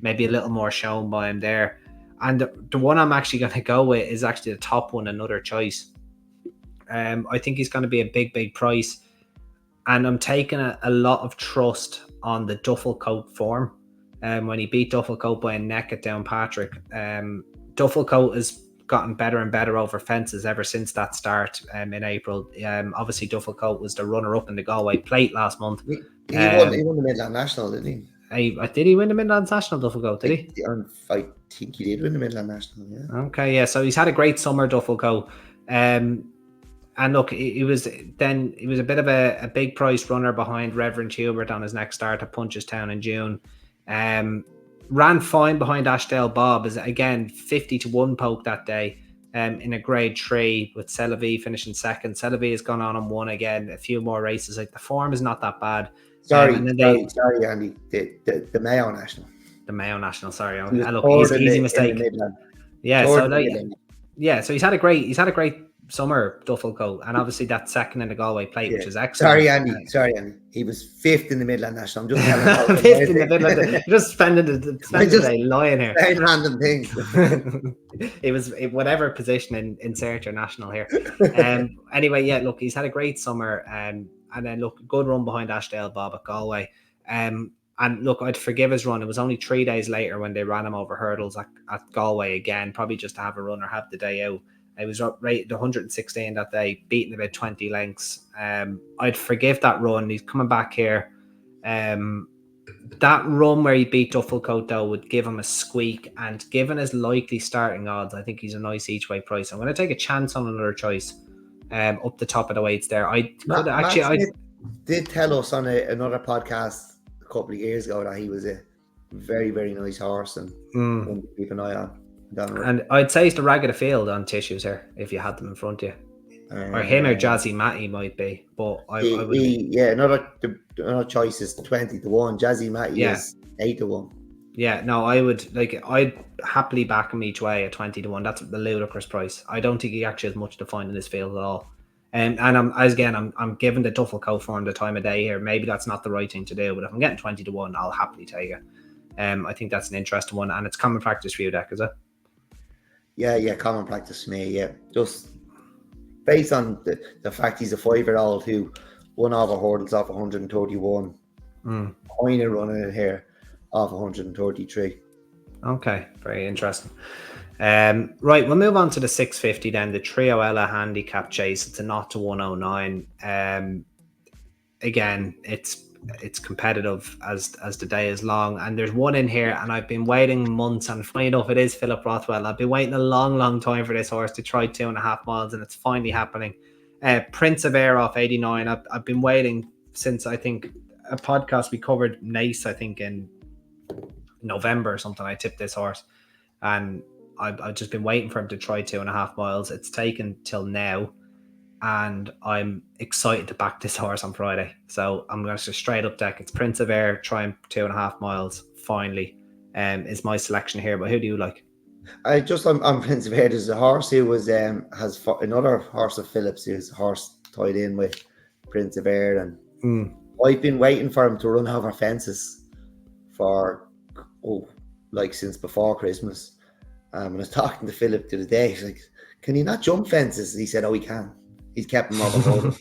maybe a little more shown by him there. And the one I'm actually going to go with is actually the top one, Another Choice. I think he's going to be a big price. And I'm taking a lot of trust on the Dufflecoat form. When he beat Dufflecoat by a neck at Downpatrick. Dufflecoat has gotten better and better over fences ever since that start in April. Obviously, Dufflecoat was the runner-up in the Galway Plate last month. He won the Midland National, didn't he? Did he win the Midland National, Dufflecoat? Did he? I think he did win the Midland National, yeah. Okay, yeah. So he's had a great summer, Dufflecoat. And look, he was a bit of a big price runner behind Reverend Hubert on his next start at Punchestown in June. Ran fine behind Ashdale Bob, is again 50-1 poke that day in a grade 3 with Celavi finishing second. Celavi has gone on and won again a few more races. Like, the form is not that bad. Sorry, Andy. The Mayo National. The Mayo National. Sorry, look, easy mistake. So he's had a great summer, Dufflecoat, and obviously that second in the Galway Plate, which is excellent. Sorry, Andy. He was 5th in the Midland National. I'm just telling you. 5th in the Midland. You're just spending the day lying here. Saying random things. It was whatever position insert your national here. Anyway, yeah, look, he's had a great summer, and then look, good run behind Ashdale Bob at Galway. And look, I'd forgive his run. It was only 3 days later when they ran him over hurdles at Galway again, probably just to have a run or have the day out. I was rated 116 that day, beating about 20 lengths. I'd forgive that run. He's coming back here. That run where he beat Dufflecoat, though, would give him a squeak. And given his likely starting odds, I think he's a nice each-way price. I'm going to take a chance on Another Choice up the top of the weights there. I did tell us on another podcast a couple of years ago that he was a very, very nice horse and one to keep an eye on. And I'd say it's the rag of the field on tissues here if you had them in front of you, or him or Jazzy Matty might be, but Another Choice is 20-1. Jazzy Matty is 8-1. Yeah, no, I'd happily back him each way at 20-1. That's the ludicrous price. I don't think he actually has much to find in this field at all. And I'm giving the Dufflecoat form the time of day here. Maybe that's not the right thing to do, but if I'm getting 20-1, I'll happily take it. I think that's an interesting one, and it's Common Practice for you, Dec, is it? Yeah, Common Practice for me, yeah. Just based on the fact he's a 5-year-old who won over hurdles off 131. Kind of running it here off 133. Okay, very interesting. Right, we'll move on to the 650 then, the Treo Eile handicap chase. It's a 0-109. Again, it's competitive as the day is long, and there's one in here, and I've been waiting months, and funny enough, it is Philip Rothwell. I've been waiting a long time for this horse to try 2.5 miles, and it's finally happening. Prince of Air off 89. I've been waiting since I think a podcast we covered Nace, I think in November or something. I tipped this horse, and I've just been waiting for him to try 2.5 miles. It's taken till now, and I'm excited to back this horse on Friday. So I'm going to straight up deck. It's Prince of Air trying 2.5 miles. Finally, is my selection here. But who do you like? I just on Prince of Air. There's a horse who was has another horse of Phillips. Who's a horse tied in with Prince of Air, and I've been waiting for him to run over fences for since before Christmas. I was talking to Philip the other day. He's like, "Can he not jump fences?" He said, "Oh, he can. He's kept him over hurdle."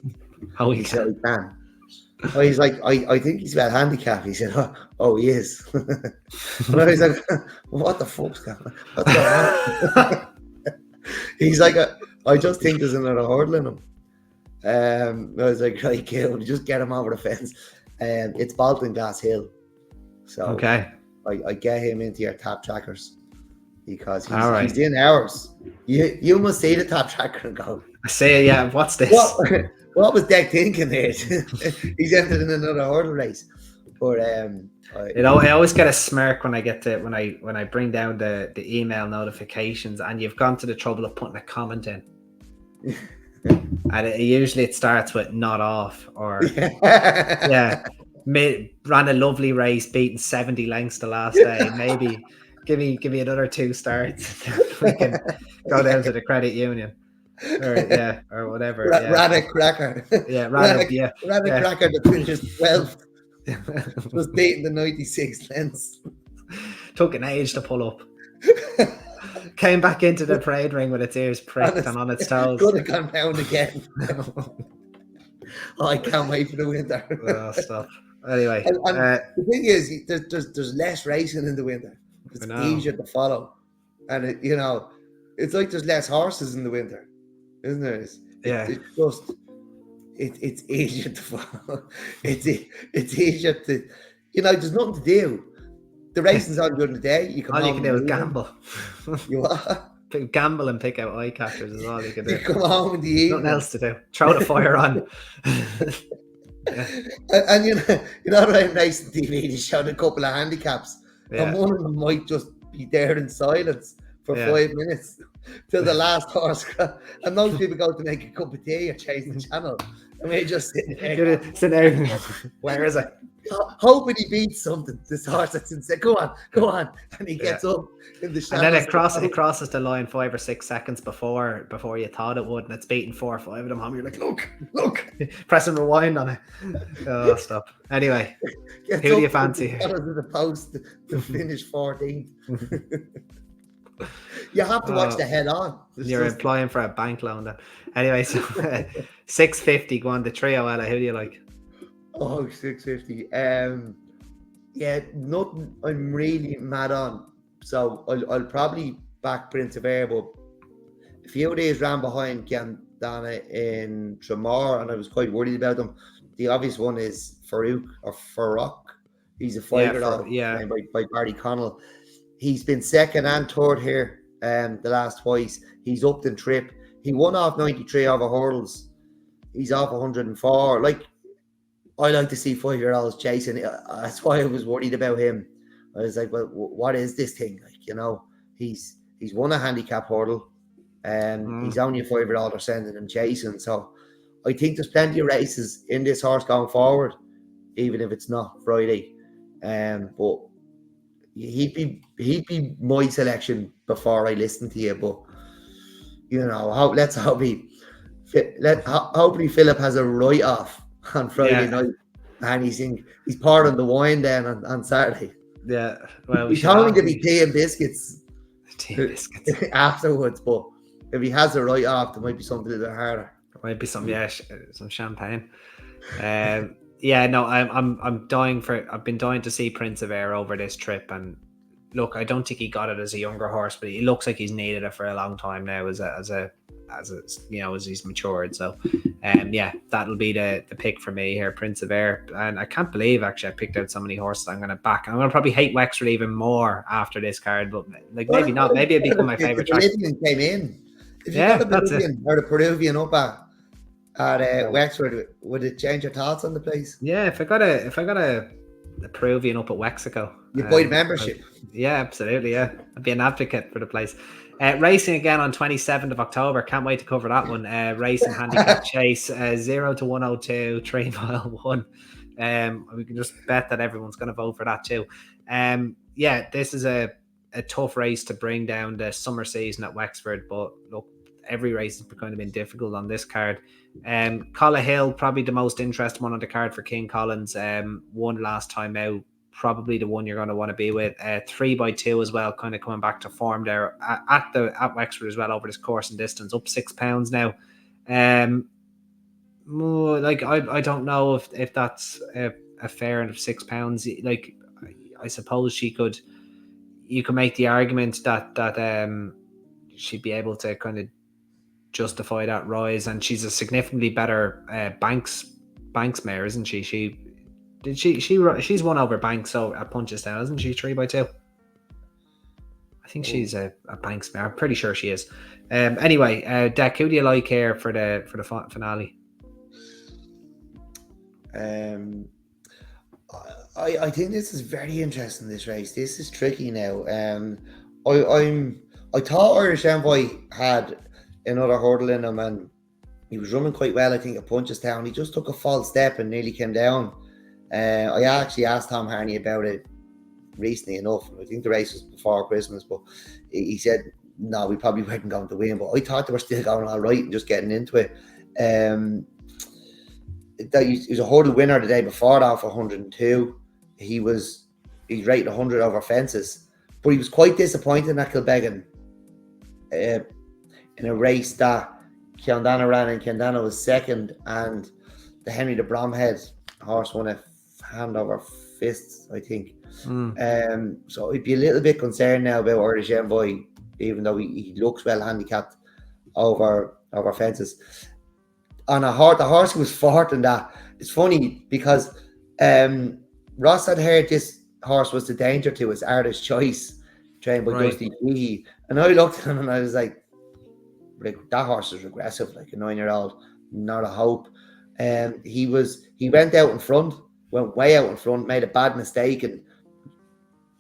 Oh, he said, "He can." Oh, he's like, I think he's about handicap. He said, "Oh, he is." And I was like, "What the fuck's going on? What's going on?" He's like, "I just think there's another hurdle in him." I was like, "Right, cool. Just get him over the fence." It's Bolton Glass Hill. So okay, I get him into your top trackers because right. He's in ours. You must see the top tracker and go, I say, yeah, what's this? What was Dec thinking there? He's entered in another hurdle race. But I always get a smirk when I get to when I bring down the email notifications and you've gone to the trouble of putting a comment in. And usually it starts with "not off" or ran a lovely race, beating 70 lengths the last day. Maybe give me another 2 starts. We can go down to the credit union. Or whatever. Radek Cracker. Radek Cracker that finished 12th. Was beating the 96 lengths. Took an age to pull up. Came back into the parade ring with its ears pricked and on its toes. Could have gone down again. I can't wait for the winter. Oh, stop. Anyway, and the thing is, there's less racing in the winter. It's easier to follow, and it's like there's less horses in the winter, isn't there? It's easier to follow. It's easier to, there's nothing to do. The racing's on during the day. All you can do is gamble. You what? Gamble and pick out eye catchers is all you can do. You come home in the evening. Nothing else to do. Throw the fire on. And around racing TV, they showed a couple of handicaps, and one of them might just be there in silence for 5 minutes till the last horse. And most people go to make a cup of tea or change the channel, and we just sit there. Where is it? Hoping he beats something. This horse that's insane. Go on, and he gets up in the shadows. And then it crosses the line 5 or 6 seconds before you thought it would, and it's beating 4 or 5 of them home. You're like, look, pressing rewind on it. Oh, stop. Anyway, who do you fancy? The post to finish 14th. You have to watch the head on. You're applying for a bank loan then. Anyway, so 650 go on the Treo Eile. Who do you like? Oh, 650. Nothing I'm really mad on. So I'll probably back Prince of Air, but a few days ran behind Gandana in Tremor, and I was quite worried about them. The obvious one is Farouk. He's a fighter by Barry Connell. He's been second and third here the last twice. He's upped in trip. He won off 93 over hurdles. He's off 104. I like to see 5-year-olds chasing. That's why I was worried about him. I was like, well, what is this thing? He's won a handicap hurdle, and he's only a 5-year-old are sending him chasing. So I think there's plenty of races in this horse going forward, even if it's not Friday. But he'd be my selection before I listen to you. But let's hope hopefully Philip has a write-off on Friday night, and he's pouring the wine then on Saturday. Yeah, well, he's only going to be tea and biscuits afterwards. But if he has a write-off, there might be something a little harder. There might be some champagne. I'm dying for. I've been dying to see Prince of Air over this trip, and look, I don't think he got it as a younger horse, but he looks like he's needed it for a long time now as he's matured. So that'll be the pick for me here, Prince of Air. And I can't believe actually I picked out so many horses I'm going to back. I'm going to probably hate Wexford even more after this card, but maybe not. Maybe it'll become my favourite track. The Peruvian came in. If you got the Peruvian or the Peruvian up at at Wexford. Would it change your thoughts on the place? Yeah, if I got a Peruvian up at Wexico, You buy the membership. Yeah, absolutely. Yeah, I'd be an advocate for the place. Racing again on 27th of October. Can't wait to cover that one. Racing handicap chase 0 to 102 3 mile 1. We can just bet that everyone's going to vote for that too. Yeah, this is a tough race to bring down the summer season at Wexford, but look, every race has kind of been difficult on this card. Collar Hill, probably the most interesting one on the card for King Collins. Won last time out, probably the one you're going to want to be with. 3x2 as well, kind of coming back to form there at Wexford as well over this course and distance, up £6 now. Like I don't know if that's a fair of £6. Like I suppose you could make the argument that she'd be able to kind of justify that rise, and she's a significantly better Banks mare, isn't she? She's won over Banks so at Punchestown, isn't she? 3x2. I think she's a Banks mare. I'm pretty sure she is. Anyway, Dec, who do you like here for the finale? I think this is very interesting. This race, this is tricky now. I thought Irish Envoy had another hurdle in him, and he was running quite well. I think at Punchestown, he just took a false step and nearly came down. I actually asked Tom Harney about it recently enough. I think the race was before Christmas, but he said no, we probably weren't going to win. But I thought they were still going all right and just getting into it. He was a hurdle winner the day before that for 102. He's rated 100 over fences, but he was quite disappointed at Kilbeggan in a race that Ciandana ran, and Ciandana was second, and the Henry de Bromhead horse won a hand over fists, I think. So I'd be a little bit concerned now about Irish Envoy, even though he looks well handicapped over fences. On the horse who was fourth in that, it's funny because Ross had heard this horse was the danger to his Artist Choice, trained by Dusty Fleehey. And I looked at him and I was like, that horse is regressive, like a 9-year-old, not a hope. He went out in front, went way out in front, made a bad mistake and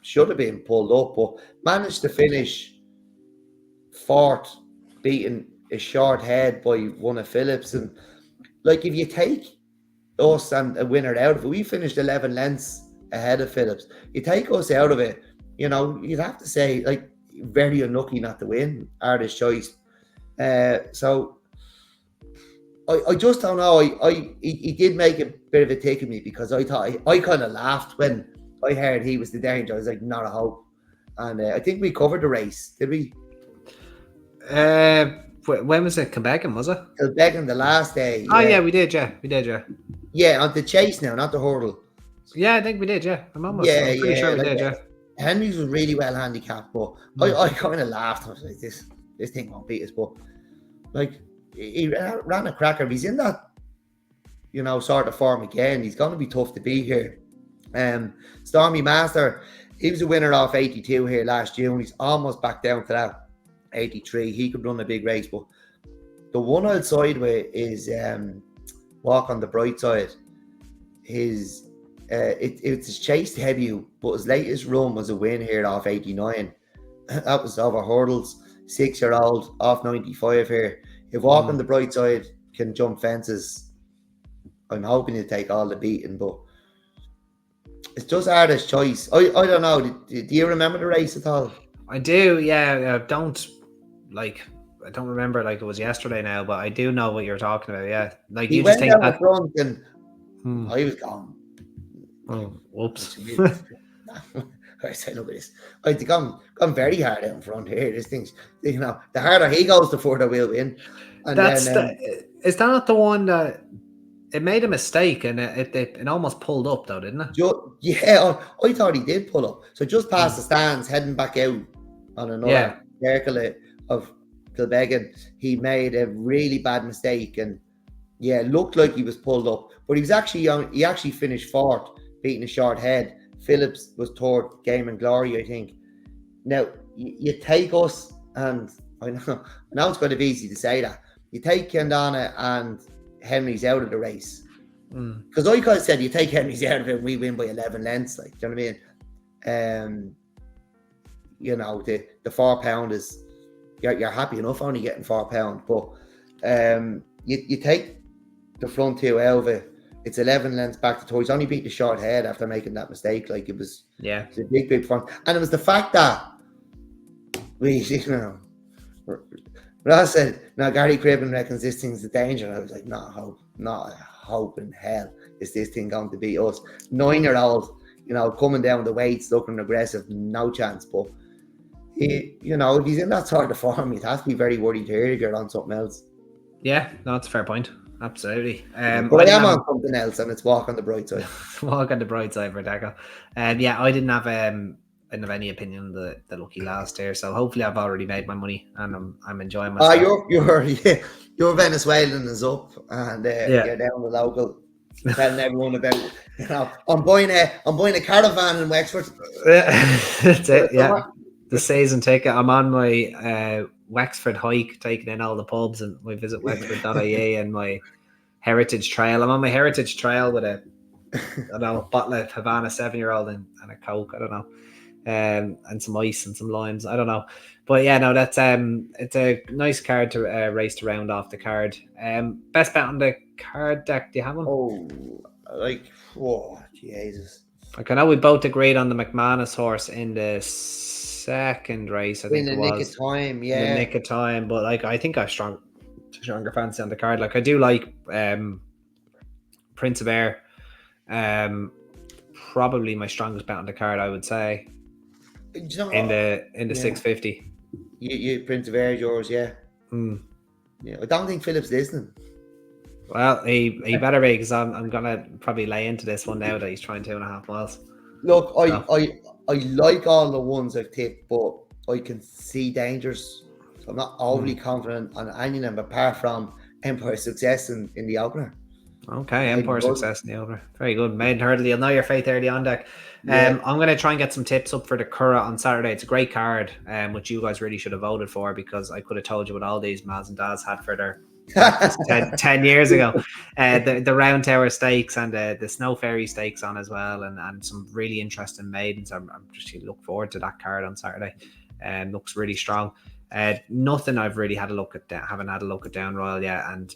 should have been pulled up, but managed to finish fourth, beating a short head by one of Phillips. And like, if you take us and a winner out of it, we finished 11 lengths ahead of Phillips. You take us out of it, you know, you'd have to say, like, very unlucky not to win Artist Choice. So I just don't know. He did make a bit of a tick of me, because I thought I kind of laughed when I heard he was the danger. I was like, not a hope. And I think we covered the race, did we? When was it? Kilbeggan, was it? Kilbeggan, the last day. Oh yeah, we did. Yeah. Yeah, on the chase now, not the hurdle. Yeah, I think we did. Yeah, I'm pretty sure we did. Yeah. Henry's was really well handicapped, but I kind of laughed. I was like, this thing won't beat us. But like, he ran a cracker. If he's in that, you know, sort of form again, he's going to be tough to beat here. Stormy Master, he was a winner off 82 here last June. He's almost back down to that 83. He could run a big race, but the one I'll side with is Walk on the Bright Side. It's his chase debut, but his latest run was a win here off 89. That was over hurdles. 6-year-old off 95 here. If Walk on the Bright Side can jump fences, I'm hoping to take all the beating, but it's just Artist Choice. I don't know. Do you remember the race at all? I do, yeah. I don't remember like it was yesterday now, but I do know what you're talking about. Yeah, like he you just think down that. The front and I was gone. Oh, whoops! I said, look at this. I think I'm very hard out in front here. This thing's, you know, the harder he goes, the further we'll win. And is that not the one that it made a mistake and it almost pulled up though, didn't it? Yeah, I thought he did pull up. So just past the stands, heading back out on another circle of Kilbeggan, he made a really bad mistake and looked like he was pulled up, but he actually finished fourth, beating a short head. Phillips was third, Game and Glory, I think. Now you take us, and I know it's kind of easy to say that. You take Ciandana and Henry's out of the race. Because I kind of said, you take Henry's out of it, and we win by 11 lengths. Like, do you know what I mean? You know, the £4 is you're happy enough only getting £4, but you take the front two out of it. It's 11 lengths back to He's only beat the short head after making that mistake. Like, it was a big front, and it was the fact that Ross said, "No, Gary Cribben reckons this thing's a danger." And I was like, not a hope in hell is this thing going to beat us. 9-year-old, you know, coming down the weights, looking aggressive, no chance. But you know, if he's in that sort of form, he'd have to be very worried here to get on something else. Yeah, no, that's a fair point. Absolutely. But I am on something else, and it's walk on the bright side. Walk on the bright side for Deco. Yeah, I didn't have any opinion on the lucky last here, so hopefully I've already made my money and I'm enjoying myself. Your Venezuelan is up, and you're down the local, telling everyone about, you know, I'm buying a caravan in Wexford. That's it. Yeah, the season ticket. I'm on my Wexford hike, taking in all the pubs, and we visit Wexford.ie and my heritage trail. I'm on my heritage trail with a bottle of Havana 7-year-old and a Coke. I don't know. And some ice and some limes. I don't know, but yeah, no, that's it's a nice card to race to round off the card. Best bet on the card deck. Do you have one? Jesus! Like, I know we both agreed on the McManus horse in the second race. I think in the nick of time, in the nick of time. But like, I think I have stronger fancy on the card. Like, I do like Prince of Air. Probably my strongest bet on the card, I would say. You know, in the 650. You Prince of Air is yours, yeah. Yeah, I don't think Philip's listening. Well, he better be, because I'm gonna probably lay into this one now that he's trying 2.5 miles. Look, I like all the ones I've tipped, but I can see dangers. So I'm not overly confident on any of them, apart from Empire Success in the opener. Okay, Empire Success in the opener. Very good. Maiden Hurdle, you'll know your fate early on deck. I'm going to try and get some tips up for the Curragh on Saturday. It's a great card, which you guys really should have voted for, because I could have told you what all these Maz and Dads had for their 10 years ago. The Round Tower Stakes and the Snow Fairy Stakes on as well, and some really interesting maidens. I'm just look forward to that card on Saturday. Looks really strong. Nothing I've really had a look at. Haven't had a look at Down Royal yet, and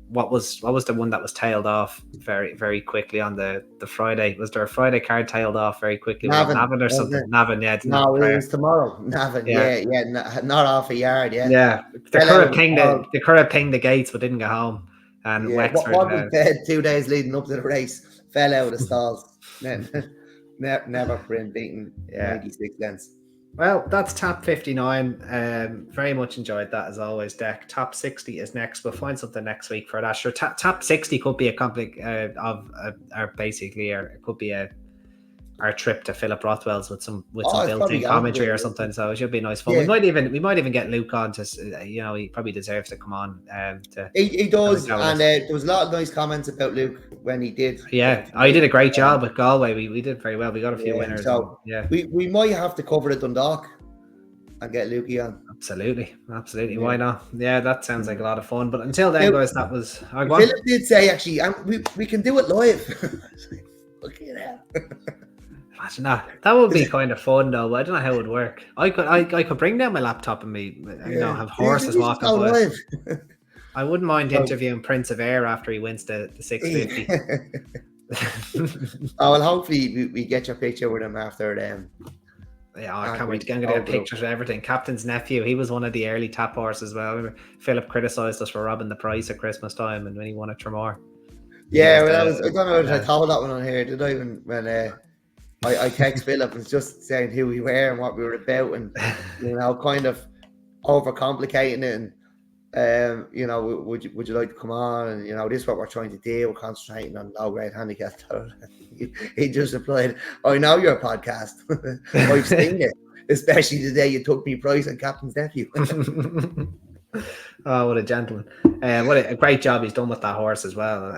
what was the one that was tailed off very, very quickly on the Friday? Was there a Friday card tailed off very quickly? Navan or something? Navan, yeah. No, it was tomorrow. Navan, yeah, not off a yard, yeah. Yeah, the Curragh pinged the gates but didn't go home. And Wexford what dead 2 days leading up to the race, fell out of the stalls. Never been beaten 96 lengths. Well, that's top 59. Very much enjoyed that as always, Dec. Top 60 is next. We'll find something next week for that. Sure, top 60 could be a conflict it could be our trip to Philip Rothwell's with some built-in commentary or something. So it should be nice fun. Yeah. We might even get Luke on to, he probably deserves to come on. He does, and there was a lot of nice comments about Luke when he did. Yeah, he did a great job with Galway. We did very well. We got a few winners. So we might have to cover the Dundalk and get Lukey on. Absolutely. Yeah. Why not? Yeah, that sounds like a lot of fun. But until then, guys, that was. Philip did say actually, we can do it live. Okay, now. Imagine that would be kind of fun though, but I don't know how it would work. I could bring down my laptop and have horses walking by. I wouldn't mind interviewing Prince of Air after he wins the 650. Well, hopefully we get your picture with him after them. Yeah, I can't wait to get pictures of everything. Captain's nephew, he was one of the early tap horses as well. Philip criticised us for robbing the price at Christmas time, and when he won at Tremor. Yeah, I don't know if I told that one on here, did I? When I text Philip and just saying who we were and what we were about, and kind of overcomplicating it, and would you like to come on, and this is what we're trying to do, we're concentrating on low grade handicap. He just replied, I know your podcast. I've seen it, especially the day you took me prize on Captain's nephew. Oh, what a gentleman. What a great job he's done with that horse as well.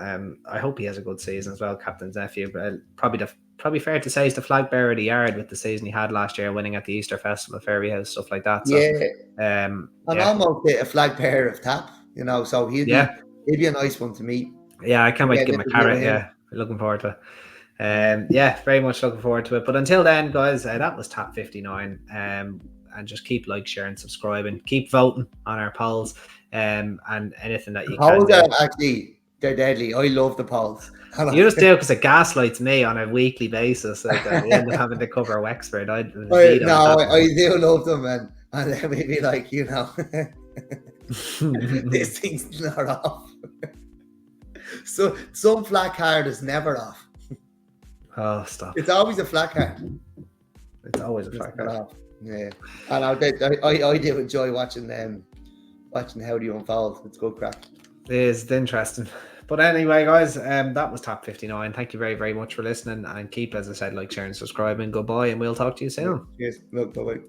I hope he has a good season as well, Captain's nephew. But probably fair to say he's the flag bearer of the yard with the season he had last year, winning at the Easter Festival, Fairy House, stuff like that. So, almost a flag bearer of tap, so he'll He'd be a nice one to meet. Yeah, I can't wait to Yeah, give him a never carrot. met Yeah, looking forward to it. Yeah, very much looking forward to it. But until then, guys, that was top 59. And just keep sharing, subscribing, keep voting on our polls, and anything that you can polls do. are actually, they're deadly. I love the polls. You just do it because it gaslights me on a weekly basis. That we end up having to cover Wexford. I do love them, and then we be like, this thing's not off. So some flat card is never off. Oh, stop! It's always a flat card. It's always a flat card. Yeah, and I do enjoy watching how they unfold. It's good crack. It is interesting. But anyway, guys, that was top 59. Thank you very, very much for listening, and keep, as I said, sharing, subscribing. Goodbye, and we'll talk to you soon. Yes, look, bye-bye.